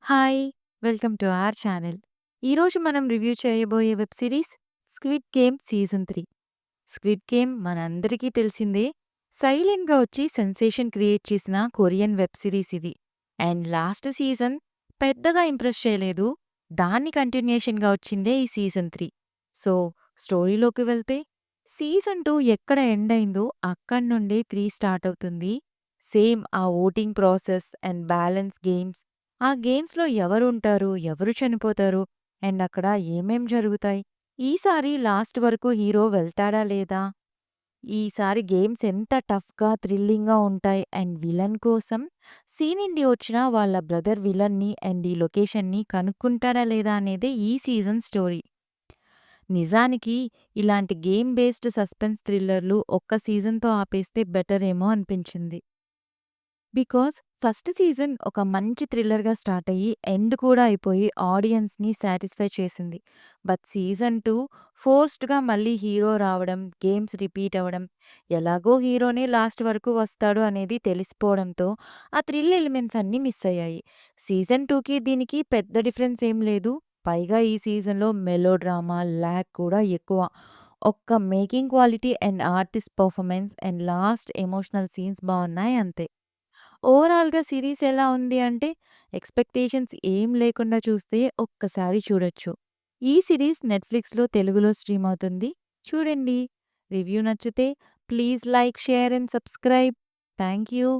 Hi! Welcome to our channel. ఈరోజు మనం review చేయబోయే web series 'squid game' season 3. 'Squid game' మనందరికీ తెలిసిందే. సైలెంట్‌గా వచ్చి సెన్సేషన్ క్రియేట్ చేసిన కొరియన్ వెబ్ సిరీస్ ఇది. అండ్ లాస్ట్ సీజన్ పెద్దగా ఇంప్రెస్ చేయలేదు. దాని కంటిన్యూయేషన్‌గా వచ్చిందే ఈ సీజన్ 3. సో, స్టోరీలోకి వెళ్తే సీజన్ 2 ఎక్కడ ఎండ్ అయిందో అక్కడి నుండే 3 స్టార్ట్ అవుతుంది. సేమ్ ఆ voting process and balance games, ఆ గేమ్స్‌లో ఎవరుంటారు? ఎవరు చనిపోతారు? అండ్ అక్కడ ఏమేం జరుగుతాయి? ఈసారి లాస్ట్ వరకు హీరో వెళ్తాడా లేదా? ఈసారి గేమ్స్ ఎంత టఫ్‌గా, థ్రిల్లింగ్‌గా ఉంటాయి అండ్ విలన్ కోసం సీ నుండి వచ్చిన వాళ్ళ బ్రదర్ విలన్‌ని అండ్ ఈ లొకేషన్‌ని కనుక్కుంటాడా లేదా అనేదే ఈ సీజన్ స్టోరీ. నిజానికి ఇలాంటి గేమ్ బేస్డ్ సస్పెన్స్ థ్రిల్లర్‌లు ఒక్క సీజన్‌తో ఆపేస్తే బెటర్ ఏమో అనిపించింది. బికాజ్ ఫస్ట్ సీజన్ ఒక మంచి థ్రిల్లర్‌గా స్టార్ట్ అయ్యి, ఎండ్ కూడా అయిపోయి ఆడియన్స్‌ని సాటిస్ఫై చేసింది. బట్ సీజన్ 2 ఫోర్స్డ్‌గా మళ్ళీ హీరో రావడం, గేమ్స్ రిపీట్ అవ్వడం, ఎలాగో హీరోనే లాస్ట్ వరకు వస్తాడు అనేది తెలిసిపోవడంతో ఆ థ్రిల్ ఎలిమెంట్స్ అన్నీ మిస్ అయ్యాయి. సీజన్ 2కి దీనికి పెద్ద డిఫరెన్స్ ఏం లేదు. పైగా ఈ సీజన్‌లో మెలో డ్రామా, లాగ్ కూడా ఎక్కువ. ఒక్క making quality and artist performance and last emotional scenes బావున్నాయి అంతే. ఓవరాల్‌గా సీరీస్ ఎలా ఉంది అంటే, ఎక్స్‌పెక్టేషన్స్ ఏం లేకుండా చూస్తే ఒక్కసారి చూడొచ్చు. ఈ సీరీస్ నెట్‌ఫ్లిక్స్‌లో తెలుగులో స్ట్రీమ్ అవుతుంది. చూడండి. రివ్యూ నచ్చితే please like, share and subscribe. Thank you.